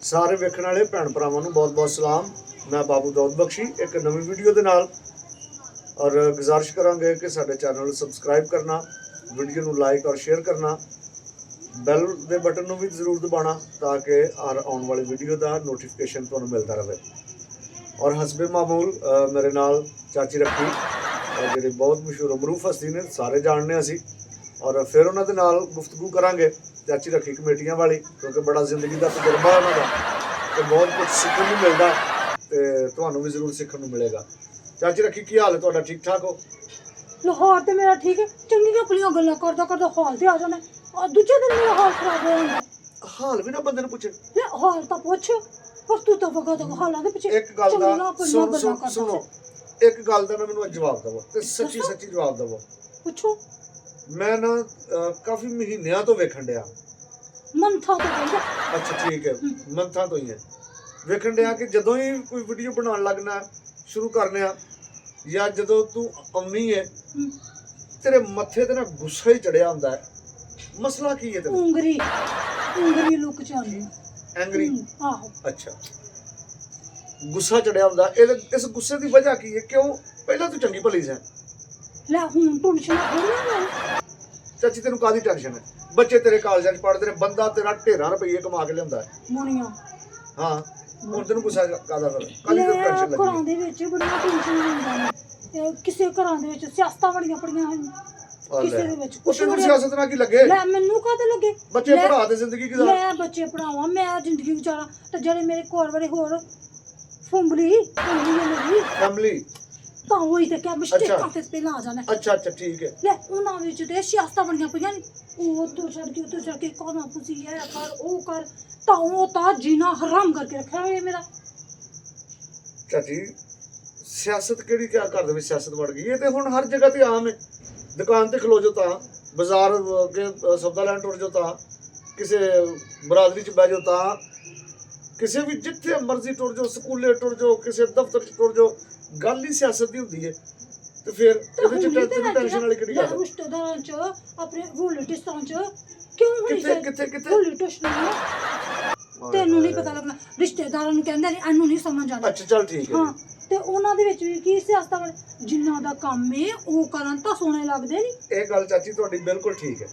ਸਾਰੇ ਵੇਖਣ ਵਾਲੇ ਭੈਣ ਭਰਾਵਾਂ ਨੂੰ ਬਹੁਤ ਬਹੁਤ ਸਲਾਮ। ਮੈਂ ਬਾਬੂ ਦੌਦ ਬਖਸ਼ੀ ਇੱਕ ਨਵੀਂ ਵੀਡੀਓ ਦੇ ਨਾਲ ਔਰ ਗੁਜ਼ਾਰਿਸ਼ ਕਰਾਂਗੇ ਕਿ ਸਾਡੇ ਚੈਨਲ ਨੂੰ ਸਬਸਕ੍ਰਾਈਬ ਕਰਨਾ, ਵੀਡੀਓ ਨੂੰ ਲਾਈਕ ਔਰ ਸ਼ੇਅਰ ਕਰਨਾ, ਬੈਲ ਦੇ ਬਟਨ ਨੂੰ ਵੀ ਜ਼ਰੂਰ ਦਬਾਉਣਾ ਤਾਂ ਕਿ ਹਰ ਆਉਣ ਵਾਲੀ ਵੀਡੀਓ ਦਾ ਨੋਟੀਫਿਕੇਸ਼ਨ ਤੁਹਾਨੂੰ ਮਿਲਦਾ ਰਹੇ। ਔਰ ਹਸਬੇ ਮਾਮੂਲ ਮੇਰੇ ਨਾਲ ਚਾਚੀ ਰੱਖੀ ਜਿਹੜੀ ਬਹੁਤ ਮਸ਼ਹੂਰ ਮਰੂਫ ਹਸਤੀ ਨੇ, ਸਾਰੇ ਜਾਣਦੇ ਅਸੀਂ। ਔਰ ਫਿਰ ਉਹਨਾਂ ਦੇ ਨਾਲ ਗੁਫ਼ਤਗੂ ਕਰਾਂਗੇ ਚਾਚੀ ਰੱਖੀ ਕਮੇਟੀਆਂ ਵਾਲੀ, ਕਿਉਂਕਿ ਬੜਾ ਜ਼ਿੰਦਗੀ ਦਾ ਤਜਰਬਾ ਉਹਨਾਂ ਦਾ ਤੇ ਬਹੁਤ ਕੁਝ ਸਿੱਖਣ ਨੂੰ ਮਿਲਦਾ ਤੇ ਤੁਹਾਨੂੰ ਵੀ ਜ਼ਰੂਰ ਸਿੱਖਣ ਨੂੰ ਮਿਲੇਗਾ। ਚਾਚੀ ਰੱਖੀ ਕੀ ਹਾਲ ਹੈ ਤੁਹਾਡਾ? ਠੀਕ ਠਾਕ ਹੋ? ਲਾਹੌਰ ਤੇ ਮੇਰਾ ਠੀਕ ਹੈ। ਚੰਗੀਆਂ ਭਲੀਆਂ ਗੱਲਾਂ ਕਰਦਾ ਕਰਦਾ ਹਾਲ ਤੇ ਆ ਜਾਣਾ, ਦੂਜੇ ਦਿਨ ਮੇਰਾ ਹਾਲ ਖਰਾਬ ਹੋ ਜਾਂਦਾ। ਹਾਲ ਵੀ ਨਾ ਬੰਦੇ ਨੂੰ ਪੁੱਛੇ, ਲੈ ਹਾਲ ਤਾਂ ਪੁੱਛ, ਪਰ ਤੂੰ ਤਾਂ ਵਗਾ ਦਾ ਹਾਲਾਂ ਦੇ ਪਿੱਛੇ ਇੱਕ ਗੱਲ ਦਾ ਸੁਣੋ, ਇੱਕ ਗੱਲ ਦਾ ਮੈਨੂੰ ਜਵਾਬ ਦੇਵੋ ਤੇ ਸੱਚੀ ਸੱਚੀ ਜਵਾਬ ਦੇਵੋ। ਪੁੱਛੋ। ਮੈਂ ਨਾ ਕਾਫੀ ਮਹੀਨਿਆਂ ਤੋਂ ਵੇਖਣ ਡਿਆ। ਮੰਥਾ ਤੋਂ ਕਹਿੰਦਾ। ਅੱਛਾ ਠੀਕ ਹੈ, ਮੰਥਾਂ ਤੋਂ ਹੀ ਹੈ ਵੇਖਣ ਡਿਆ ਕਿ ਜਦੋਂ ਹੀ ਕੋਈ ਵੀਡੀਓ ਬਣਾਉਣ ਲੱਗਣਾ ਸ਼ੁਰੂ ਕਰਨੇ ਆ ਜਾਂ ਜਦੋਂ ਤੂੰ ਆਉਣੀ ਹੈ ਤੇਰੇ ਮੱਥੇ ਤੇ ਨਾ ਗੁੱਸਾ ਹੀ ਚੜਿਆ ਹੁੰਦਾ ਹੈ। ਮਸਲਾ ਕੀ ਹੈ ਤੇਰਾ? ਉਂਗਰੀ ਲੁੱਕ ਚਾਉਂਦੀ ਐਂਗਰੀ। ਆਹੋ। ਅੱਛਾ, ਗੁੱਸਾ ਚੜਿਆ ਹੁੰਦਾ। ਇਸ ਗੁੱਸੇ ਦੀ ਵਜ੍ਹਾ ਕੀ ਹੈ? ਕਿਉਂ? ਪਹਿਲਾਂ ਤੂੰ ਚੰਗੀ ਭਲੀ ਸੀ। ਲੈ ਹੁਣ ਟੈਨਸ਼ਨ ਥੋੜੀ। ਚਾਚੀ ਤੈਨੂੰ ਕਾਹਦੀ ਟੈਨਸ਼ਨ ਹੈ? ਬੱਚੇ ਤੇਰੇ ਕਾਲਜਾਂ 'ਚ ਪੜ੍ਹਦੇ ਨੇ, ਬੰਦਾ ਤੇਰਾ ਢੇਰਾਂ ਰੁਪਈਏ ਕਮਾ ਕੇ ਲਿਆਉਂਦਾ ਹੈ। ਮੁਨੀਆਂ। ਹਾਂ, ਹੁਣ ਤੈਨੂੰ ਗੁੱਸਾ ਕਾਹਦਾ? ਫਿਰ ਕਾਹਦੀ ਟੈਨਸ਼ਨ ਲੱਗੀ? ਘਰਾਂ ਦੇ ਵਿੱਚ ਬੜੀਆਂ ਟੈਨਸ਼ਨ ਹੁੰਦੀਆਂ, ਕਿਸੇ ਘਰਾਂ ਦੇ ਵਿੱਚ ਸਿਆਸਤਾਂ ਬੜੀਆਂ ਪੜੀਆਂ ਹਨ, ਕਿਸੇ ਦੇ ਵਿੱਚ ਕੁਛ ਤੈਨੂੰ ਸਿਆਸਤ ਨਾਲ ਕੀ ਲੱਗੇ? ਲੈ ਮੈਨੂੰ ਕਾਹਦੇ ਲੱਗੇ? ਬੱਚੇ ਪੜ੍ਹਾ ਦੇ ਜ਼ਿੰਦਗੀ ਗੁਜ਼ਾਰ। ਮੈਂ ਬੱਚੇ ਪੜਾਵਾਂ, ਮੈਂ ਜ਼ਿੰਦਗੀ ਵਿਚਾਰਾਂ ਤੇ ਜਿਹੜੇ ਮੇਰੇ ਕੋਲ ਵਾਲੇ ਹੋਰ ਫੁੰਬਲੀ ਮੇਰੀ ਫੈਮਿਲੀ ਤਾਂ ਉਹੀ ਤੇ ਕਿਆ ਮਿਸਟੇਕਾਂ ਤੇ ਪਹਿਲਾਂ ਆ ਜਾਣਾ। ਅੱਛਾ ਠੀਕ ਹੈ। ਲੈ ਉਹਨਾਂ ਵਿੱਚ ਤੇ ਸਿਆਸਤਾਂ ਬੜੀਆਂ ਪਈਆਂ ਨੇ, ਉਹ ਤੋਂ ਛੱਡ ਕੇ ਕੋਨਾ ਤੁਸੀਂ ਇਹ ਕਰ ਉਹ ਕਰ, ਤਾਂ ਉਹ ਤਾਂ ਜੀਣਾ ਹਰਾਮ ਕਰਕੇ ਰੱਖਿਆ ਹੋਇਆ ਮੇਰਾ। ਚਾਚੀ ਸਿਆਸਤ ਕਿਹੜੀ ਕਿਆ ਘਰ ਦੇ ਵਿੱਚ ਸਿਆਸਤ ਵੜ ਗਈ? ਇਹ ਤੇ ਹੁਣ ਹਰ ਜਗ੍ਹਾ ਤੇ ਆਮ ਹੈ। ਦੁਕਾਨ ਤੇ ਖਲੋ ਜਾਓ ਤਾਂ, ਬਾਜ਼ਾਰ ਅੱਗੇ ਸੌਦਾ ਲੈਣ ਟੁਰ ਜਾਓ ਤਾਂ, ਕਿਸੇ ਬਰਾਦਰੀ 'ਚ ਬਹਿ ਜਾਓ ਤਾਂ, ਕਿਸੇ ਵੀ ਜਿੱਥੇ ਮਰਜ਼ੀ ਟੁਰ ਜਾਓ, ਸਕੂਲੇ ਟੁਰ ਜਾਓ, ਕਿਸੇ ਦਫ਼ਤਰ 'ਚ ਟੁਰ ਜਾਓ, ਗੱਲ ਹੀ ਸਿਆਸਤ ਦੀ ਹੁੰਦੀ ਹੈ। ਤੇ ਫਿਰ ਇਹਦੇ 'ਚ ਟੈਨਸ਼ਨ ਵਾਲੀ ਕਿਹੜੀ ਗੱਲ ਹੈ? ਰਿਸ਼ਤੇਦਾਰਾਂ 'ਚ ਆਪਣੇ ਰਿਲੇਟਿਵਸਾਂ 'ਚ ਕਿਉਂ ਕਿੱਥੇ ਤੈਨੂੰ ਨਹੀਂ ਪਤਾ ਲੱਗਣਾ। ਰਿਸ਼ਤੇਦਾਰਾਂ ਨੂੰ ਕਹਿੰਦੇ ਨੇ ਇਹਨੂੰ ਨਹੀਂ ਸਮਝ ਆਉਂਦਾ। ਅੱਛਾ ਚੱਲ ਠੀਕ ਹੈ। ਹਾਂ, ਤੇ ਉਹਨਾਂ ਦੇ ਵਿੱਚ ਵੀ ਕੀ ਸਿਆਸਤਾਂ ਵਾਲੇ ਜਿਨ੍ਹਾਂ ਦਾ ਕੰਮ ਹੈ ਉਹ ਕਰਨ ਤਾਂ ਸੋਹਣੇ ਲੱਗਦੇ ਨਹੀਂ। ਇਹ ਗੱਲ ਚਾਚੀ ਤੁਹਾਡੀ ਬਿਲਕੁਲ ਠੀਕ ਹੈ,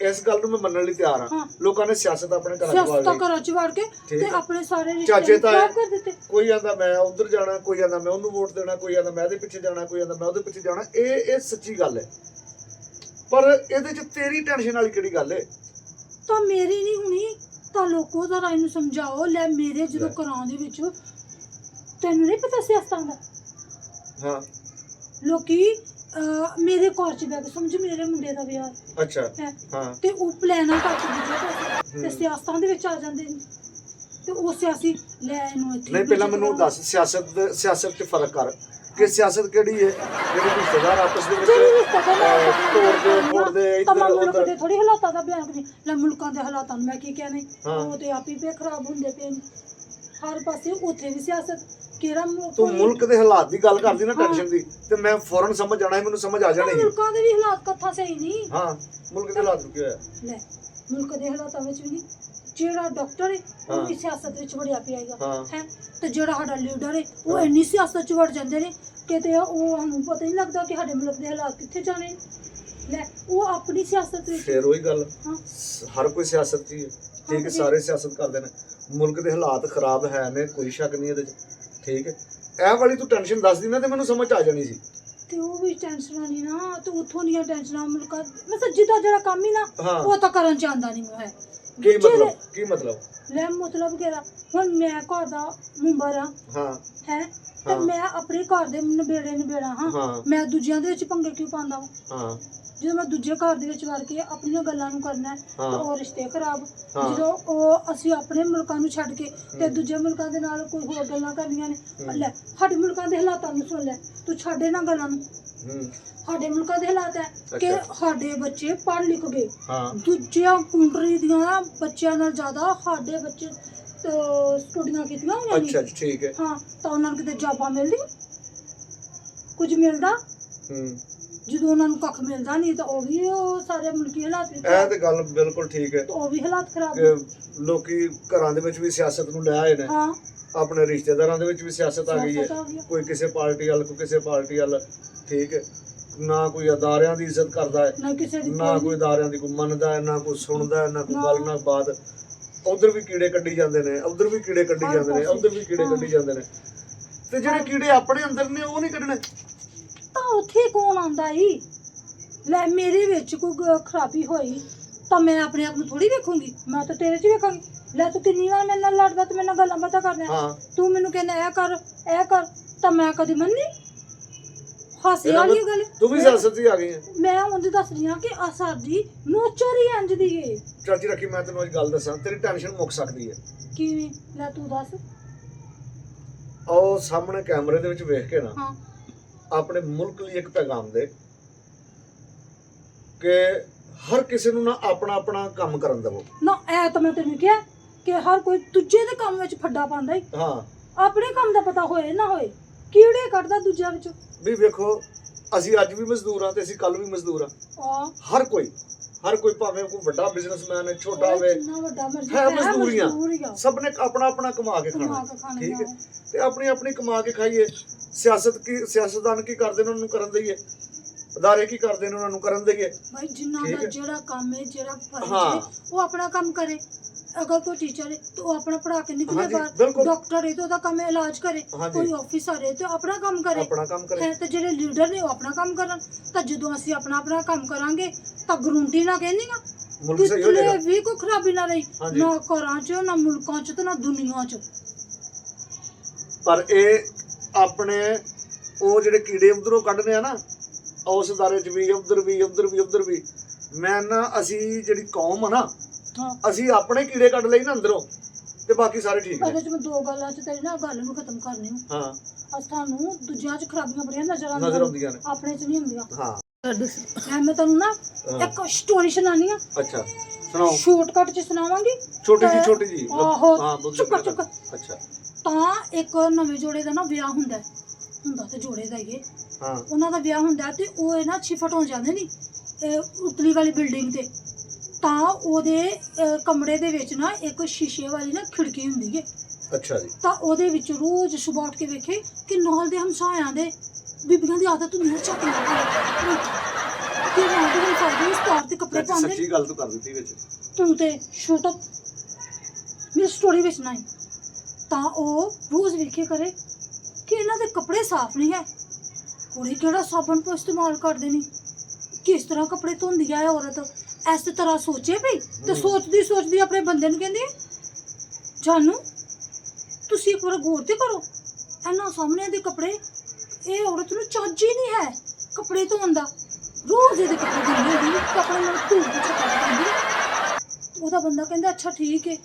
ਇਸ ਗੱਲ ਨੂੰ ਮੈਂ ਮੰਨਣ ਲਈ ਤਿਆਰ ਹਾਂ। ਲੋਕਾਂ ਨੇ ਸਿਆਸਤ ਆਪਣੇ ਘਰਾਂ 'ਚ ਵੜ ਕੇ ਤੇ ਆਪਣੇ ਸਾਰੇ ਚਾਚੇ ਤਾਂ ਕਰ ਦਿੱਤੇ। ਕੋਈ ਆਂਦਾ ਮੈਂ ਉਧਰ ਜਾਣਾ, ਕੋਈ ਆਂਦਾ ਮੈਂ ਉਹਨੂੰ ਵੋਟ ਦੇਣਾ, ਕੋਈ ਆਂਦਾ ਮੈਂ ਇਹਦੇ ਪਿੱਛੇ ਜਾਣਾ, ਕੋਈ ਆਂਦਾ ਮੈਂ ਉਹਦੇ ਪਿੱਛੇ ਜਾਣਾ। ਇਹ ਸੱਚੀ ਗੱਲ ਹੈ, ਪਰ ਇਹਦੇ 'ਚ ਤੇਰੀ ਟੈਨਸ਼ਨ ਵਾਲੀ ਕਿਹੜੀ ਗੱਲ ਹੈ? ਤਾਂ ਮੇਰੀ ਨਹੀਂ ਹੋਣੀ ਤਾਂ ਲੋਕੋ ਜ਼ਰਾ ਇਹਨੂੰ ਸਮਝਾਓ। ਲੈ ਮੇਰੇ ਜਦੋਂ ਘਰਾਂ ਦੇ ਵਿੱਚ ਤੈਨੂੰ ਨਹੀਂ ਪਤਾ ਸਿਆਸਤਾਂ ਦਾ। ਹਾਂ, ਲੋਕੀ ਮੇਰੇ ਘਰ 'ਚ ਬੈ ਕੇ ਸਮਝ ਮੇਰੇ ਮੁੰਡੇ ਦਾ ਵਿਆਹ। ਅੱਛਾ ਹਾਂ, ਤੇ ਉਹ ਪਲਾਨਾਂ ਕਰਕੇ ਤੇ ਸਿਆਸਤਾਂ ਦੇ ਵਿੱਚ ਆ ਜਾਂਦੇ ਨੇ ਤੇ ਉਹ ਸਿਆਸੀ ਲੈ ਇਹਨੂੰ ਇੱਥੇ ਨਹੀਂ। ਪਹਿਲਾਂ ਮੈਨੂੰ ਦੱਸ, ਸਿਆਸਤ 'ਚ ਫਰਕ ਕਰ ਕਿ ਸਿਆਸਤ ਕਿਹੜੀ ਹੈ ਜਿਹੜੀ ਰਿਸ਼ਤੇਦਾਰ ਆਪਸ ਦੇ ਵਿੱਚ ਤੋੜਦੇ ਤਮਾਮ ਮੁਲਕ ਦੇ ਥੋੜੀ ਹਾਲਾਤਾਂ ਦਾ ਬਿਆਨ ਕਰੀ। ਲੈ ਮੁਲਕਾਂ ਦੇ ਹਾਲਾਤਾਂ ਨੂੰ ਮੈਂ ਕੀ ਕਹਿਣੇ, ਉਹ ਤੇ ਆਪ ਹੀ ਖਰਾਬ ਹੁੰਦੇ ਪਏ ਨੇ ਹਰ ਪਾਸੇ। ਉੱਥੇ ਵੀ ਸਿਆਸਤ ਕਿਹੜਾ ਤੂੰ ਮੁਲਕ ਦੇ ਹਾਲਾਤ ਦੀ ਗੱਲ ਕਰਦੀ ਨਾ ਟੈਨਸ਼ਨ ਦੀ, ਤੇ ਮੈਂ ਫੌਰਨ ਸਮਝ ਜਾਣਾ, ਮੈਨੂੰ ਸਮਝ ਆ ਜਾਣੀ। ਮੁਲਕਾਂ ਦੇ ਵੀ ਹਾਲਾਤ ਕੱਥਾ ਸਹੀ ਨਹੀਂ। ਹਾਂ, ਮੁਲਕ ਦੇ ਹਾਲਾਤ ਕੀ ਹੋਇਆ? ਲੈ ਮੁਲਕ ਦੇ ਹਾਲਾਤਾਂ ਵਿੱਚ ਵੀ ਨਹੀਂ, ਜਿਹੜਾ ਡਾਕਟਰ ਹੈ ਉਹ ਵੀ ਸਿਆਸਤ ਵਿੱਚ ਵੜਿਆ ਪਿਆ ਹੈ, ਤੇ ਜਿਹੜਾ ਸਾਡਾ ਲੀਡਰ ਹੈ ਉਹ ਇੰਨੀ ਸਿਆਸਤ 'ਚ ਵੜ ਜਾਂਦੇ ਨੇ ਕਿਤੇ ਉਹ ਸਾਨੂੰ ਪਤਾ ਨਹੀਂ ਲੱਗਦਾ ਕਿ ਸਾਡੇ ਮੁਲਕ ਦੇ ਹਾਲਾਤ ਕਿੱਥੇ ਜਾਣੇ। ਲੈ ਉਹ ਆਪਣੀ ਸਿਆਸਤ ਵਿੱਚ ਫਿਰ ਉਹੀ ਗੱਲ, ਹਰ ਕੋਈ ਸਿਆਸਤ 'ਚ ਹੀ ਹੈ। ਠੀਕ ਹੈ, ਸਾਰੇ ਸਿਆਸਤ ਕਰਦੇ ਨੇ। ਮੁਲਕ ਦੇ ਹਾਲਾਤ ਖਰਾਬ ਹੈ ਨੇ, ਕੋਈ ਸ਼ੱਕ ਨਹੀਂ ਇਹਦੇ 'ਚ। ਠੀਕ ਹੈ, ਇਹ ਵਾਲੀ ਤੂੰ ਟੈਨਸ਼ਨ ਦੱਸਦੀ ਨਾ ਤੇ ਮੈਨੂੰ ਸਮਝ ਆ ਜਾਣੀ ਸੀ। ਤੇ ਉਹ ਵੀ ਟੈਨਸ਼ਨਾਂ ਨਹੀਂ ਨਾ, ਤੇ ਉੱਥੋਂ ਦੀਆਂ ਟੈਨਸ਼ਨਾਂ ਮੁਲਕਾਂ ਮਤਲਬ ਜਿੱਦਾਂ ਜਿਹੜਾ ਕੰਮ ਹੀ ਨਾ ਉਹ ਤਾਂ ਕਰਨ ਚ ਆਉਂਦਾ ਨਹੀਂ ਹੈ। ਕੀ ਮਤਲਬ? ਲੈ ਮਤਲਬ ਕਿਹੜਾ? ਹੁਣ ਮੈਂ ਘਰ ਦਾ ਮੈਂਬਰ ਹਾਂ ਹੈ ਤੇ ਮੈਂ ਆਪਣੇ ਘਰ ਦੇ ਨਿਬੇੜਾ ਹਾਂ। ਮੈਂ ਦੂਜਿਆਂ ਦੇ ਵਿੱਚ ਪੰਗੇ ਕਿਉਂ ਪਾਉਂਦਾ ਹਾਂ? ਜਦੋਂ ਮੈਂ ਦੂਜੇ ਘਰ ਦੇ ਵਿੱਚ ਵੜ ਕੇ ਆਪਣੀਆਂ ਗੱਲਾਂ ਨੂੰ ਕਰਨਾ ਤਾਂ ਉਹ ਰਿਸ਼ਤੇ ਖਰਾਬ। ਜਦੋਂ ਉਹ ਅਸੀਂ ਆਪਣੇ ਮੁਲਕਾਂ ਨੂੰ ਛੱਡ ਕੇ ਤੇ ਦੂਜੇ ਮੁਲਕਾਂ ਦੇ ਨਾਲ ਕੋਈ ਹੋਰ ਗੱਲਾਂ ਕਰਨੀਆਂ ਨੇ। ਲੈ ਸਾਡੇ ਮੁਲਕਾਂ ਦੇ ਹਾਲਾਤਾਂ ਨੂੰ ਸੁਣ ਲੈ, ਤੂੰ ਛੱਡ ਇਹਨਾਂ ਗੱਲਾਂ ਨੂੰ। ਸਾਡੇ ਮੁਲਕਾਂ ਦੇ ਹਾਲਾਤ ਹੈ ਕਿ ਸਾਡੇ ਬੱਚੇ ਪੜ੍ਹ ਲਿਖ ਗਏ, ਦੂਜਿਆਂ ਕੰਟਰੀ ਦੀਆਂ ਬੱਚਿਆਂ ਨਾਲ ਜ਼ਿਆਦਾ ਸਾਡੇ ਬੱਚੇ ਸਟੱਡੀਆਂ ਕੀਤੀਆਂ ਹੋਈਆਂ ਨੇ। ਅੱਛਾ ਠੀਕ ਹੈ। ਹਾਂ, ਤਾਂ ਉਹਨਾਂ ਨੂੰ ਕਿਤੇ ਜੌਬਾਂ ਮਿਲਦੀਆਂ, ਕੁਝ ਮਿਲਦਾ? ਜਦੋਂ ਉਹਨਾਂ ਨੂੰ ਕੱਖ ਮਿਲਦਾ ਨਹੀਂ ਤਾਂ ਉਹ ਵੀ ਉਹ ਸਾਰੇ ਮੁਲਕੀ ਹਾਲਾਤ ਵਿੱਚ ਇਹ ਤੇ ਗੱਲ ਬਿਲਕੁਲ ਠੀਕ ਹੈ ਉਹ ਵੀ ਹਾਲਾਤ ਖਰਾਬ ਕਿ ਲੋਕੀ ਘਰਾਂ ਦੇ ਵਿੱਚ ਵੀ ਸਿਆਸਤ ਨੂੰ ਲੈ ਆਏ ਨੇ, ਹਾਂ ਆਪਣੇ ਰਿਸ਼ਤੇਦਾਰਾਂ ਦੇ ਵਿੱਚ ਵੀ ਸਿਆਸਤ ਆ ਗਈ ਹੈ, ਸਿਆਸਤ ਆ ਗਈ ਹੈ। ਕੋਈ ਕਿਸੇ ਪਾਰਟੀ ਵੱਲ ਕੋਈ ਕਿਸੇ ਪਾਰਟੀ ਵੱਲ, ਠੀਕ ਹੈ, ਨਾ ਕੋਈ ਅਦਾਰਿਆਂ ਦੀ ਇੱਜ਼ਤ ਕਰਦਾ ਹੈ, ਨਾ ਕਿਸੇ ਦੀ ਨਾ ਕੋਈ ਅਦਾਰਿਆਂ ਦੀ ਕੋਈ ਮੰਨਦਾ ਹੈ, ਨਾ ਕੋਈ ਸੁਣਦਾ ਹੈ, ਨਾ ਕੋਈ ਗੱਲ ਨਾ ਬਾਤ। ਉਧਰ ਵੀ ਕੀੜੇ ਕੱਢੀ ਜਾਂਦੇ ਨੇ, ਉਧਰ ਵੀ ਕੀੜੇ ਕੱਢੀ ਜਾਂਦੇ ਨੇ, ਉਧਰ ਵੀ ਕੀੜੇ ਕੱਢੀ ਜਾਂਦੇ ਨੇ, ਤੇ ਜਿਹੜੇ ਕੀੜੇ ਆਪਣੇ ਅੰਦਰ ਨੇ ਉਹ ਨਹੀਂ ਕੱਢਣੇ। ਤਾਂ ਉੱਥੇ ਕੌਣ ਆਉਂਦਾ ਈ? ਲੈ ਮੇਰੇ ਵਿੱਚ ਕੋਈ ਖਰਾਬੀ ਹੋਈ ਤਾਂ ਮੈਂ ਆਪਣੇ ਆਪ ਨੂੰ ਥੋੜੀ ਵੇਖੂੰਗੀ, ਮੈਂ ਤਾਂ ਤੇਰੇ 'ਚ ਵੇਖਾਂਗੀ। ਲੈ ਤੂੰ ਕਿੰਨੀ ਵਾਰ ਮੇਰੇ ਨਾਲ ਲੜਦਾ ਤੇ ਮੇਰੇ ਨਾਲ ਗੱਲਾਂ ਬਾਤਾਂ ਕਰਦਾ, ਹਾਂ ਤੂੰ ਮੈਨੂੰ ਕਹਿੰਦਾ ਇਹ ਕਰ ਤਾਂ ਮੈਂ ਕਦੀ ਮੰਨੀ? ਹਾਸੇ ਵਾਲੀ ਗੱਲ। ਤੂੰ ਵੀ ਸਿਆਸਤ 'ਚ ਹੀ ਆ ਗਈ ਹੈ। ਮੈਂ ਉਹਦੀ ਦੱਸ ਰਹੀ ਹਾਂ ਕਿ ਆ ਸਾਡੀ ਨੋਚਰ ਹੀ ਇੰਜ ਦੀ ਏ। ਚਾਚੀ ਰੱਖੀ, ਮੈਂ ਤੈਨੂੰ ਅੱਜ ਗੱਲ ਦੱਸਾਂ, ਤੇਰੀ ਟੈਨਸ਼ਨ ਮੁੱਕ ਸਕਦੀ ਹੈ। ਕਿਵੇਂ? ਲੈ ਤੂੰ ਦੱਸ। ਉਹ ਸਾਹਮਣੇ ਕੈਮਰੇ ਦੇ ਵਿੱਚ ਵੇਖ ਕੇ ਨਾ ਹਾਂ ਆਪਣੇ ਮੁਲਕ ਲਈ ਇੱਕ ਪੈਗਾਮ ਦੇ ਕਿ ਹਰ ਕਿਸੇ ਨੂੰ ਨਾ ਆਪਣਾ ਆਪਣਾ ਕੰਮ ਕਰਨ ਦੇਵੋ। ਨਾ ਐ ਤਾਂ ਮੈਂ ਤੈਨੂੰ ਕਿਹਾ ਕਿ ਹਰ ਕੋਈ ਦੂਜੇ ਦੇ ਕੰਮ ਵਿੱਚ ਫੱਡਾ ਪਾਉਂਦਾ ਈ। ਹਾਂ ਆਪਣੇ ਕੰਮ ਦਾ ਪਤਾ ਹੋਏ ਨਾ ਹੋਏ, ਕੀੜੇ ਕੱਢਦਾ ਦੂਜਿਆਂ ਵਿੱਚ। ਵੀ ਵੇਖੋ, ਅਸੀਂ ਅੱਜ ਵੀ ਮਜ਼ਦੂਰ ਹਾਂ ਤੇ ਅਸੀਂ ਕੱਲ ਵੀ ਮਜ਼ਦੂਰ ਹਾਂ। ਹਰ ਕੋਈ ਭਾਵੇਂ ਕੋਈ ਵੱਡਾ ਬਿਜ਼ਨਸਮੈਨ ਹੈ, ਛੋਟਾ ਹੋਵੇ, ਜਿੰਨਾ ਵੱਡਾ ਮਰਜ਼ੀ ਹੈ ਮਜ਼ਦੂਰੀਆਂ। ਮਜ਼ਦੂਰੀਆਂ। ਸਭ ਨੇ ਆਪਣਾ ਆਪਣਾ ਕਮਾ ਕੇ ਖਾਣਾ, ਠੀਕ ਹੈ, ਹਾਂ। ਤੇ ਆਪਣੀ ਆਪਣੀ ਕਮਾ ਕੇ ਖਾਈਏ। ਸਿਆਸਤਦਾਨ ਕੀ ਕਰਦੇ ਨੇ ਉਹਨਾਂ ਨੂੰ ਕਰਨ ਦਈਏ, ਅਦਾਰੇ ਕੀ ਕਰਦੇ ਨੇ ਉਹਨਾਂ ਨੂੰ ਕਰਨ ਦਈਏ। ਭਾਈ ਜਿੰਨਾ ਠੀਕ ਦਾ ਹੈ। ਜਿਹੜਾ ਕੰਮ ਹੈ, ਜਿਹੜਾ ਫਰਜ਼ ਹਾਂ। ਹੈ, ਉਹ ਆਪਣਾ ਕੰਮ ਕਰੇ। ਅਗਰ ਕੋਈ ਟੀਚਰ ਹੈ ਤਾਂ ਉਹ ਆਪਣਾ ਪੜ੍ਹਾ ਕੇ ਨਿਕਲੇ ਹਾਂਜੀ, ਬਾਹਰ। ਬਿਲਕੁਲ। ਡਾਕਟਰ ਹੈ ਤਾਂ ਉਹਦਾ ਕੰਮ ਹੈ ਇਲਾਜ ਕਰੇ। ਹਾਂਜੀ। ਕੋਈ ਆਫੀਸਰ ਹੈ ਤਾਂ ਆਪਣਾ ਕੰਮ ਕਰੇ। ਆਪਣਾ ਕੰਮ ਕਰੇ। ਹੈ ਤੇ ਜਿਹੜੇ ਲੀਡਰ ਨੇ ਉਹ ਆਪਣਾ ਕੰਮ ਕਰਨ। ਤਾਂ ਜਦੋਂ ਅਸੀਂ ਆਪਣਾ ਕੰਮ ਕਰਾਂਗੇ ਤਾਂ ਗਰੰਟੀ ਨਾ ਕਹਿੰਦੀਗਾ ਮੁਲਕ ਸਹੀ ਹੋ ਜਾਏਗਾ। ਵੀ ਕੋਈ ਖਰਾਬੀ ਨਾ ਰਹੀ, ਹਾਂਜੀ। ਨਾ ਘਰਾਂ 'ਚ, ਨਾ ਮੁਲਕਾਂ 'ਚ ਤੇ ਨਾ ਦੁਨੀਆ 'ਚ। ਪਰ ਇਹ ਆਪਣੇ ਉਹ ਜਿਹੜੇ ਕੀੜੇ ਉਧਰੋਂ ਕੱਢਦੇ ਆ ਨਾ, ਉਸ ਅਦਾਰੇ 'ਚ ਵੀ, ਉਧਰ ਵੀ ਮੈਂ ਨਾ, ਅਸੀਂ ਜਿਹੜੀ ਕੌਮ ਆ ਨਾ, ਹਾਂ ਅਸੀਂ ਆਪਣੇ ਕੀੜੇ ਕੱਢ ਲਈ ਨਾ ਅੰਦਰੋਂ, ਤੇ ਬਾਕੀ ਸਾਰੇ ਠੀਕ ਇਹਦੇ ਨੇ। 'ਚ ਮੈਂ ਦੋ ਗੱਲਾਂ 'ਚ ਤੇਰੀ ਨਾ ਗੱਲ ਨੂੰ ਖਤਮ ਕਰਨੀ ਹੂੰ। ਹਾਂ ਅਸ ਤੁਹਾਨੂੰ ਦੂਜਿਆਂ 'ਚ ਖਰਾਬੀਆਂ ਬੜੀਆਂ ਨਜ਼ਰ ਨਜ਼ਰ ਆਉਂਦੀਆਂ ਨੇ। ਆਪਣੇ 'ਚ ਨਹੀਂ ਹੁੰਦੀਆਂ। ਹਾਂ ਮੈਂ ਤੁਹਾਨੂੰ ਨਾ ਇੱਕ ਸਟੋਰੀ ਸੁਣਾਉਣੀ ਆ। ਅੱਛਾ ਸੁਣਾਓ। ਸ਼ਾਰਟਕਟ 'ਚ ਸੁਣਾਵਾਂਗੀ। ਛੋਟੀ ਤੇ- ਜੀ ਆਹੋ, ਹਾਂ ਚੁੱਪ ਚੁੱਪ। ਅੱਛਾ ਤਾਂ ਇੱਕ ਨਵੇਂ ਜੋੜੇ ਦਾ ਨਾ ਵਿਆਹ ਹੁੰਦਾ ਤੇ ਜੋੜੇ ਦਾ ਹੀ ਹਾਂ ਉਹਨਾਂ ਦਾ ਵਿਆਹ ਹੁੰਦਾ ਤੇ ਉਹ ਇਹ ਨਾ ਸ਼ਿਫਟ ਹੋ ਜਾਂਦੇ ਨੀ ਉਤਲੀ ਵਾਲੀ ਬਿਲਡਿੰਗ ਤੇ। ਤਾਂ ਉਹਦੇ ਕਮਰੇ ਦੇ ਵਿੱਚ ਨਾ ਇੱਕ ਸ਼ੀਸ਼ੇ ਵਾਲੀ ਨਾ ਖਿੜਕੀ ਹੁੰਦੀ ਹੈ। ਅੱਛਾ ਜੀ। ਤਾਂ ਉਹਦੇ ਵਿੱਚ ਰੋਜ਼ ਸੁਬਾਹ ਉੱਠ ਕੇ ਵੇਖੇ ਕਿ ਨਾਲ ਦੇ ਹਮਸਾਇਆਂ ਦੇ ਬੀਬੀਆਂ ਦੀ ਆਦਤ ਹੁੰਦੀ ਹੈ ਝਾਤੀ ਮਾਰਨ ਕਿ ਨਾਲ ਦੇ ਹਮਸਾਏ ਦੇ ਸਟਾਰ ਦੇ ਕੱਪੜੇ ਪਾਉਂਦੇ। ਸੱਚੀ ਗੱਲ ਤੂੰ ਕਰ ਦਿੱਤੀ ਵਿੱਚ। ਤੂੰ ਤੇ ਛੋਟਾ ਮੇਰੀ ਸਟੋਰੀ ਵਿੱਚ ਨਹੀਂ। ਤਾਂ ਉਹ ਰੋਜ਼ ਵੇਖੇ ਕਰੇ ਕਿ ਇਹਨਾਂ ਦੇ ਕੱਪੜੇ ਸਾਫ਼ ਨਹੀਂ ਹੈ। ਕੁੜੀ ਕਿਹੜਾ ਸਾਬਣ ਤੋਂ ਇਸਤੇਮਾਲ ਕਰਦੇ ਨੇ, ਕਿਸ ਤਰ੍ਹਾਂ ਕੱਪੜੇ ਧੋਂਦੀ ਹੈ ਔਰਤ। ਇਸ ਤਰ੍ਹਾਂ ਸੋਚੇ ਪਈ ਤੇ ਸੋਚਦੀ ਆਪਣੇ ਬੰਦੇ ਨੂੰ ਕਹਿੰਦੀ ਜਾਨੂ ਤੁਸੀਂ ਇੱਕ ਵਾਰ ਗੌਰ ਤੇ ਕਰੋ, ਇਹਨਾਂ ਸਾਹਮਣੇ ਦੇ ਕੱਪੜੇ, ਇਹ ਔਰਤ ਨੂੰ ਚੱਜ ਹੀ ਨਹੀਂ ਹੈ ਕੱਪੜੇ ਧੋਣ ਦਾ। ਰੋਜ਼ ਇਹਦੇ ਕੱਪੜੇ ਧੋਂਦੀ ਹੁੰਦੀ, ਕੱਪੜੇ ਨਾਲ ਧੂੜ ਵਿੱਚ ਕੱਢਦੀ। ਉਹਦਾ ਬੰਦਾ ਕਹਿੰਦਾ ਅੱਛਾ ਠੀਕ ਹੈ।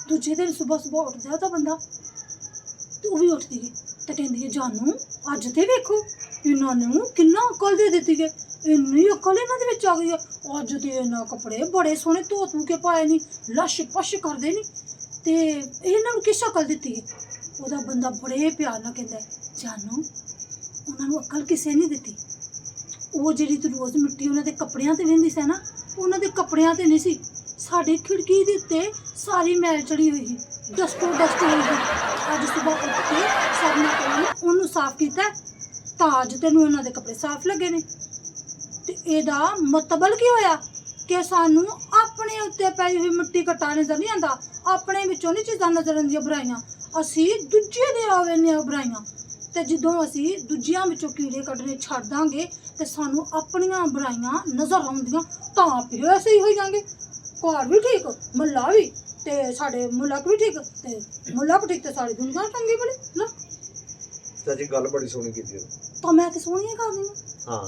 ਦੂਜੇ ਦਿਨ ਸਵੇਰ ਉੱਠਦਾ ਉਹਦਾ ਬੰਦਾ ਤੇ ਉਹ ਵੀ ਉੱਠਦੀ ਹੈ ਤੇ ਕਹਿੰਦੀ ਹੈ ਜਾਨੂ ਅੱਜ ਤੇ ਵੇਖੋ ਇਹਨਾਂ ਨੂੰ ਕਿੰਨਾ ਅਕਲ ਦੇ ਦਿੱਤੀ ਹੈ, ਇੰਨੀ ਅਕਲ ਇਹਨਾਂ ਦੇ ਵਿੱਚ ਆ ਗਈ ਹੈ। ਅੱਜ ਤੇ ਇਹਨਾਂ ਕੱਪੜੇ ਬੜੇ ਸੋਹਣੇ ਧੋ ਕੇ ਪਾਏ ਨਹੀਂ, ਲਸ਼ ਪਸ਼ ਕਰਦੇ ਨਹੀਂ, ਤੇ ਇਹਨਾਂ ਨੂੰ ਕਿਸ ਅਕਲ ਦਿੱਤੀ ਹੈ। ਉਹਦਾ ਬੰਦਾ ਬੜੇ ਪਿਆਰ ਨਾਲ ਕਹਿੰਦਾ ਜਾਨੂ ਉਹਨਾਂ ਨੂੰ ਅਕਲ ਕਿਸੇ ਨੇ ਦਿੱਤੀ। ਉਹ ਜਿਹੜੀ ਤੂੰ ਰੋਜ਼ ਮਿੱਟੀ ਉਹਨਾਂ ਦੇ ਕੱਪੜਿਆਂ ਤੇ ਵਹਿੰਦੀ ਸੀ ਨਾ, ਉਹਨਾਂ ਦੇ ਕੱਪੜਿਆਂ ਤੇ ਨਹੀਂ ਸੀ, ਸਾਡੀ ਖਿੜਕੀ ਦੇ ਉੱਤੇ ਸਾਰੀ ਮੈਲ ਚੜੀ ਹੋਈ ਸੀ, ਡਸਟੋ ਡਸਟ ਹੋਈ ਸੀ। ਅੱਜ ਸਵੇਰ ਉੱਠ ਕੇ ਸਭ ਨੇ ਉਹਨੂੰ ਸਾਫ਼ ਕੀਤਾ ਤਾਂ ਅੱਜ ਤੈਨੂੰ ਉਹਨਾਂ ਦੇ ਕੱਪੜੇ ਸਾਫ਼ ਲੱਗੇ ਨੇ। ਤੇ ਇਹਦਾ ਮਤਲਬ ਕੀ ਹੋਇਆ ਕਿ ਸਾਨੂੰ ਆਪਣੇ ਉੱਤੇ ਪਈ ਹੋਈ ਮਿੱਟੀ ਘਟਾ ਨਜ਼ਰ ਨਹੀਂ ਆਉਂਦਾ, ਆਪਣੇ ਵਿੱਚੋਂ ਨਹੀਂ ਚੀਜ਼ਾਂ ਨਜ਼ਰ ਆਉਂਦੀਆਂ ਬੁਰਾਈਆਂ, ਅਸੀਂ ਦੂਜੇ ਦੇ ਆਵੇ ਨੇ ਬੁਰਾਈਆਂ। ਤੇ ਜਦੋਂ ਅਸੀਂ ਦੂਜਿਆਂ ਵਿੱਚੋਂ ਕੀੜੇ ਕੱਢਣੇ ਛੱਡ ਦਾਂਗੇ ਤੇ ਸਾਨੂੰ ਆਪਣੀਆਂ ਬੁਰਾਈਆਂ ਨਜ਼ਰ ਆਉਂਦੀਆਂ ਤਾਂ ਫਿਰ ਸਹੀ ਹੋ ਜਾਵਾਂਗੇ। ਘਰ ਵੀ ਠੀਕ, ਮੁਹੱਲਾ ਵੀ, ਤੇ ਸਾਡੇ ਮੁਲਕ ਵੀ ਠੀਕ, ਤੇ ਮੁਲਕ ਠੀਕ ਤੇ ਸਾਡੀ ਦੁਨੀਆ ਚੰਗੀ ਬਣੀ ਨਾ। ਚਾਚੀ ਗੱਲ ਬੜੀ ਸੋਹਣੀ ਕੀਤੀ ਤਾਂ ਮੈਂ ਤੇ ਸੋਹਣੀਆਂ ਕਰਦੀ ਹਾਂ।